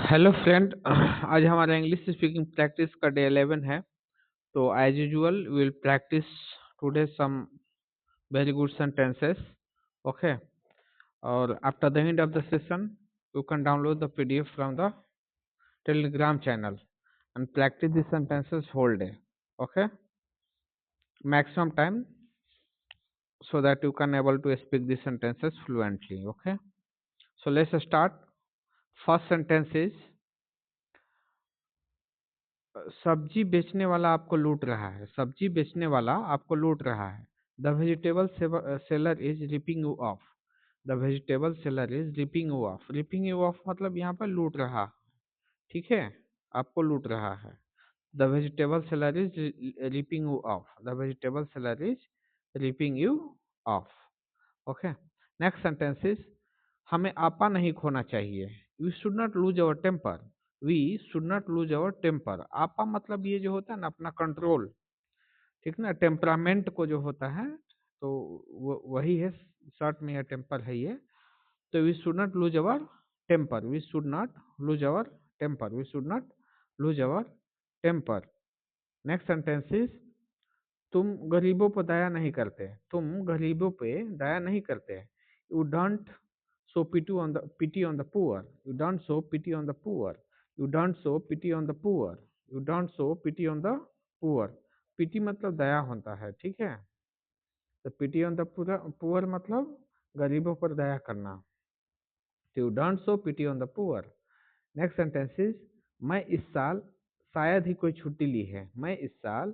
Hello friend. आज हमारा English speaking practice का डे 11 है। तो as usual will practice today some very good sentences. Okay. और after the end of the session you can download the PDF from the Telegram channel and practice these sentences whole day. Okay, maximum time so that you can able to speak these sentences fluently. Okay, so let's start. First sentence is सब्जी बेचने वाला आपको लूट रहा है। सब्जी बेचने वाला आपको लूट रहा है। The vegetable seller is ripping you off. The vegetable seller is ripping you of. Ripping you of मतलब यहाँ पर लूट रहा। ठीक है, आपको लूट रहा है। The vegetable seller is ripping you off. The vegetable seller is ripping you off. Okay, next sentence is हमें आपा नहीं खोना चाहिए। We should not lose our temper. We should not lose our temper. आपा मतलब ये जो होता है ना, अपना कंट्रोल। ठीक ना, टेम्परामेंट को जो होता है, तो वही है, शॉर्ट में या टेम्पर है ये। तो we should not lose our temper. We should not lose our temper. We should not lose our temper. Next sentence is तुम गरीबों पर दया नहीं करते। तुम गरीबों पे दया नहीं करते। You don't show pity on the poor. You don't show pity on the poor. You don't show pity on the poor. You don't show pity on the poor. Pity मतलब दया होता है। ठीक है, तो पिटी ऑन द पुअर मतलब गरीबों पर दया करना। तो you don't show pity on the poor. Next sentence is मैं इस साल शायद ही कोई छुट्टी ली है। मैं इस साल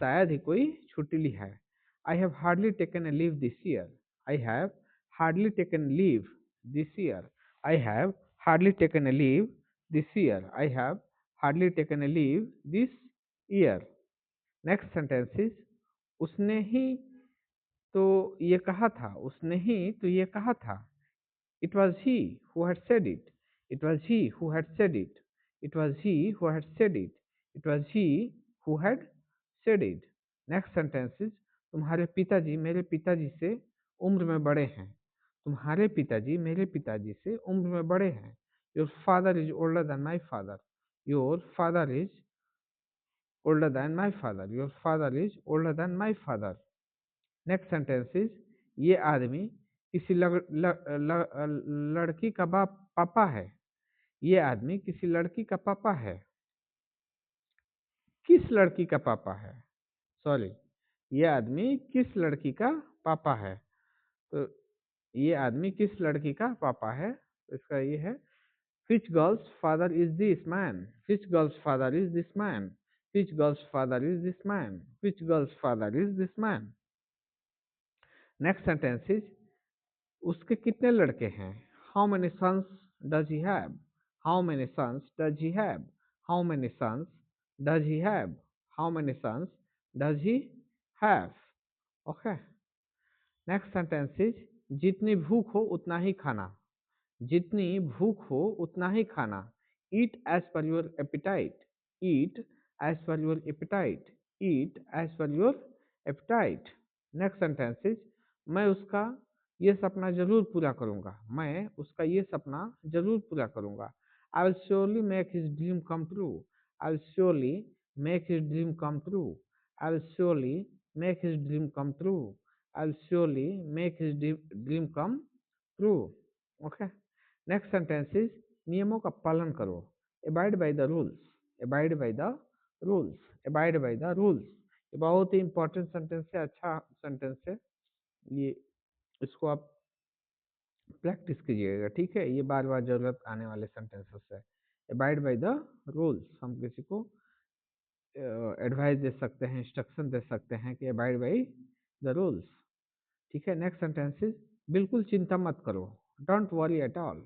शायद ही कोई छुट्टी ली है। I have hardly taken a leave this year. I have hardly taken leave this year. I have hardly taken a leave this year. I have hardly taken a leave this year. Next sentence is उसने ही तो ये कहा था। उसने ही तो ये कहा था। It was he who had said it. It was he who had said it. It was he who had said it. It was he who had said it. Next sentence is तुम्हारे पिताजी मेरे पिताजी से उम्र में बड़े हैं। तुम्हारे पिताजी मेरे पिताजी से उम्र में बड़े हैं। Your father is older than my father. Your father is older than my father. Your father is older than my father. Next sentence is ये आदमी किसी लड़की का पापा है। ये आदमी किसी लड़की का पापा है। किस लड़की का पापा है, सॉरी, ये आदमी किस लड़की का पापा है। तो ये आदमी किस लड़की का पापा है, तो इसका ये है which girl's father is this man. Which girl's father is this man. Which girl's father is this man. Which girl's father is this man. Next sentence is उसके कितने लड़के हैं। How many sons does he have. How many sons does he have. How many sons does he have. How many sons does he have. Okay, next sentence is जितनी भूख हो उतना ही खाना। जितनी भूख हो उतना ही खाना। Eat as per your appetite. Eat as per your appetite. Eat as per your appetite. Next sentence is मैं उसका ये सपना जरूर पूरा करूंगा। मैं उसका ये सपना जरूर पूरा करूंगा। I will surely make his dream come true. I will surely make his dream come true. I will surely make his dream come true. I will surely make his dream come true. Okay, next sentence is नियमों का पालन करो। Abide by the rules. Abide by the rules. Abide by the rules. ये बहुत ही important sentence है, अच्छा sentence है ये। इसको आप प्रैक्टिस कीजिएगा। ठीक है, ये बार बार जरूरत आने वाले सेंटेंसेस है। अबाइड बाय द रूल्स, हम किसी को एडवाइस दे सकते हैं, इंस्ट्रक्शन दे सकते हैं कि अबाइड बाय द रूल्स। ठीक है, नेक्स्ट सेंटेंस इज बिल्कुल चिंता मत करो। Don't worry at all.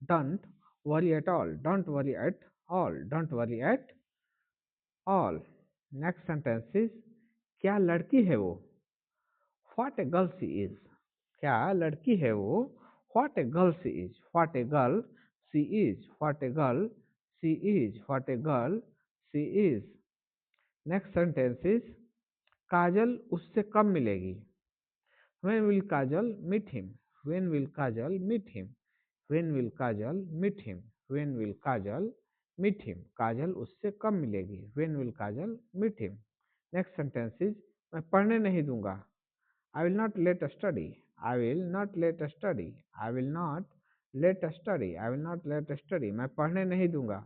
Don't worry at all. Don't worry at all. Don't worry at all. Next sentence is क्या लड़की है वो। What a girl she is. क्या लड़की है वो। What a girl she is. What a girl she is. What a girl she is. What a girl she is. Next sentence is Kajal उससे कब मिलेगी। When will Kajal meet him? When will Kajal meet him? When will Kajal meet him? When will Kajal meet him? काजल उससे कब मिलेगी? When will Kajal meet him? Next sentence is मैं पढ़ने नहीं दूंगा. I will not let study. I will not let study. I will not let study. I will not let study. मैं पढ़ने नहीं दूंगा.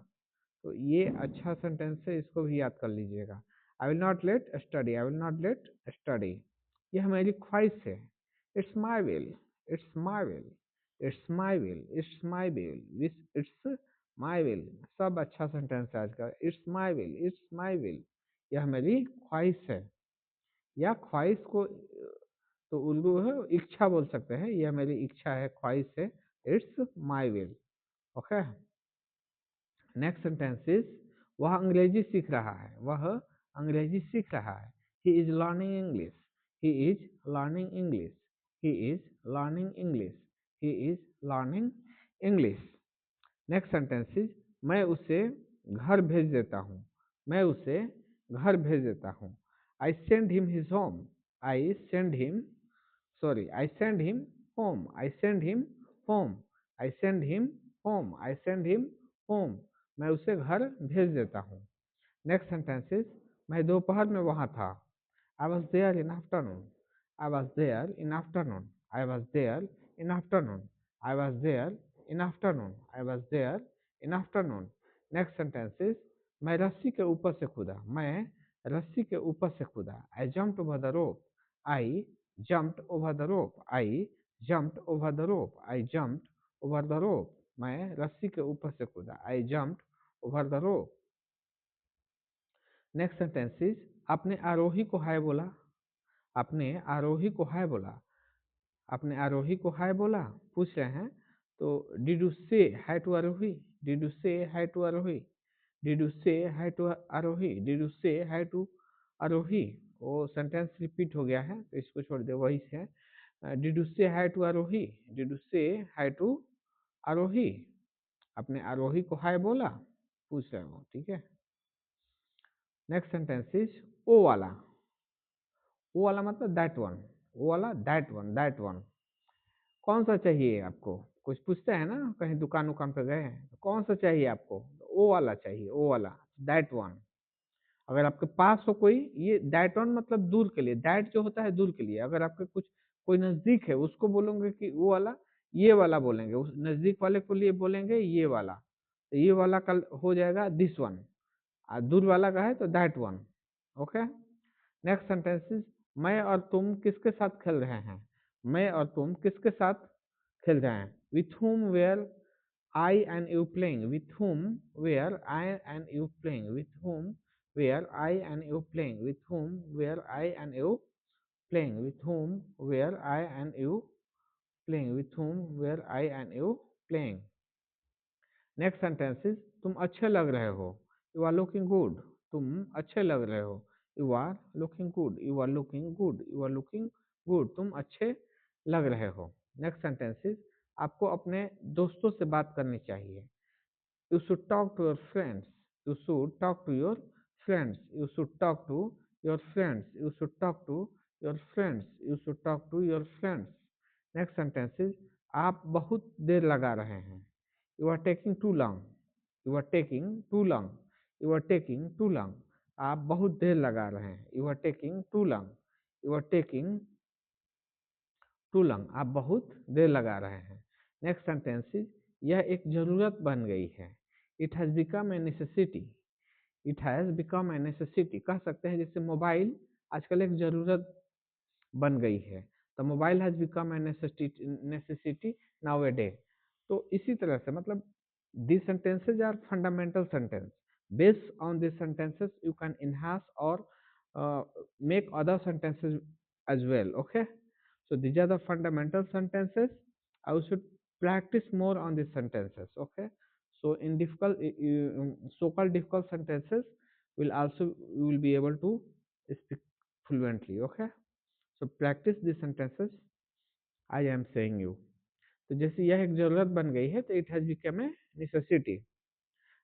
तो ये अच्छा सेंटेंस है, इसको भी याद कर लीजिएगा. I will not let study. I will not let study. ये हमारी ख्वाहिश है. It's my will. It's my will. It's my will. It's my will. It's my will. सब अच्छा सेंटेंस है आज का. It's my will. It's my will. यह हमारी ख्वाहिश है, या ख्वाहिश को तो उर्दू है इच्छा बोल सकते हैं. यह मेरी इच्छा है, ख्वाहिश है. It's my will. Okay. Next sentence is वह अंग्रेजी सीख रहा है. वह अंग्रेजी सीख रहा है. He is learning English. He is learning English. He is learning English. He is learning English. Next sentence is मैं उसे घर भेज देता हूँ. मैं उसे घर भेज देता हूँ. I send him his home. I send him I send him home. I send him home. I send him home. I send him home. मैं उसे घर भेज देता हूँ. नेक्स्ट सेंटेंसेस मैं दोपहर में वहाँ था. I was there in afternoon. I was there in afternoon. I was there in afternoon. I was there in afternoon. I was there in afternoon. Next sentences मैं रस्सी के ऊपर से कूदा. मैं रस्सी के ऊपर से कूदा. I jumped over the rope. I jumped over the rope. I jumped over the rope. I jumped over the rope. मैं रस्सी के ऊपर से कूदा. I jumped over the rope. Next sentence is आपने आरोही को हाय बोला. आपने आरोही को हाय बोला. आपने आरोही को हाय बोला पूछ रहे हैं. तो डिड यू से हाय टू आरोही? डिड यू से हाय टू आरोही? डिड यू से हाय टू आरोही? डिड यू से हाय टू आरोही? वो सेंटेंस रिपीट हो गया है तो इसको छोड़ दे. वही से डिड यू से हाय टू आरोही? डिड यू से हाय टू आरोही? अपने आरोही को हाय बोला पूछ रहे हो. ठीक है. नेक्स्ट सेंटेंस इज ओ वाला. ओ वाला मतलब दैट वन. ओ वाला दैट वन. दैट वन कौन सा चाहिए आपको? कुछ पूछते हैं ना, कहीं दुकान उकान पे गए हैं तो कौन सा चाहिए आपको? ओ वाला चाहिए. ओ वाला दैट वन. अगर आपके पास हो कोई, ये दैट वन मतलब दूर के लिए. दैट जो होता है दूर के लिए. अगर आपके कुछ कोई नजदीक है उसको बोलेंगे कि वो वाला. ये वाला बोलेंगे. उस नजदीक वाले को लिए बोलेंगे ये वाला. तो ये वाला कल हो जाएगा दिस वन. दूर वाला का है तो that one. Okay. Next sentences मैं और तुम किसके साथ खेल रहे हैं? मैं और तुम किसके साथ खेल रहे हैं? With whom were I and you playing? With whom were I and you playing? With whom were I and you playing? With whom were I and you playing? With whom were I and you playing? With whom were I and you playing? Next sentences तुम अच्छे लग रहे हो. You are looking good. तुम अच्छे लग रहे हो. You are looking good. You are looking good. You are looking good. तुम अच्छे लग रहे हो. नेक्स्ट सेंटेंसेस आपको अपने दोस्तों से बात करनी चाहिए. You should talk to your friends. You should talk to your friends. You should talk to your friends. You should talk to your friends. You should talk to your friends. Next sentences आप बहुत देर लगा रहे हैं. You are taking too long. You are taking too long. You are taking too long. आप बहुत देर लगा रहे हैं. You are taking too long. You are taking too long. आप बहुत देर लगा रहे हैं. नेक्स्ट सेंटेंस यह एक जरूरत बन गई है. It has become a necessity. It has become a necessity. कह सकते हैं जैसे मोबाइल आजकल एक जरूरत बन गई है. तो mobile has become a necessity now a day. तो इसी तरह से मतलब these sentences are fundamental sentence. Based on these sentences you can enhance or make other sentences as well. Okay, so these are the fundamental sentences. I should practice more on these sentences. Okay, so in difficult so-called difficult sentences will also you will be able to speak fluently. Okay, so practice these sentences I am saying you. तो जैसे यह एक जरूरत बन गई है तो it has become a necessity.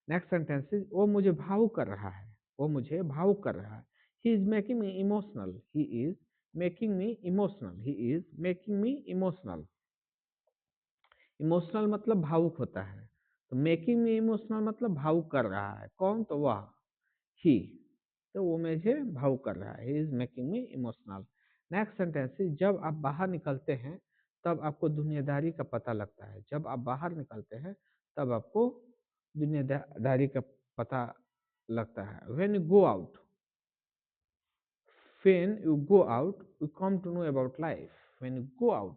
Next sentence वो मुझे भावुक कर रहा है. वो मुझे भावुक कर रहा है. He is making me emotional. He is making me emotional. He is making me emotional. Emotional मतलब भावुक होता है, तो मेकिंग मी इमोशनल मतलब भावुक कर रहा है। कौन? तो वह, ही। तो वो मुझे भावुक कर रहा है, he is making me emotional. Next sentence is, जब आप बाहर निकलते हैं तब आपको दुनियादारी का पता लगता है। जब आप बाहर निकलते हैं तब आपको दुनियादारी का पता लगता है। When you go out, when you go out you come to know about life। when you go out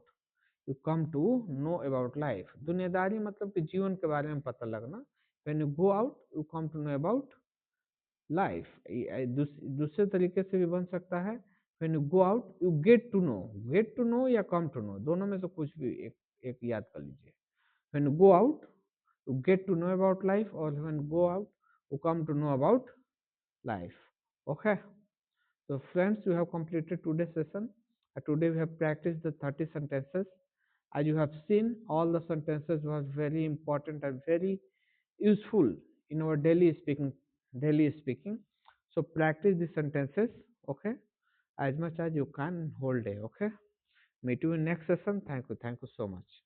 you come to know about life। दुनियादारी मतलब कि जीवन के बारे में पता लगना। when you go out you come to know about life। दूसरे तरीके से भी बन सकता है, when you go out you get to know। get to know या come to know, दोनों में से कुछ भी एक याद कर लीजिए। when you go out you get to know about life, और when you go out you come to know about life। okay, so friends, we have completed today's session. Today we have practiced the 30 sentences. As you have seen, all the sentences were very important and very useful in our daily speaking. Daily speaking. So practice the sentences, okay, as much as you can whole day. Okay. Meet you in next session. Thank you. Thank you so much.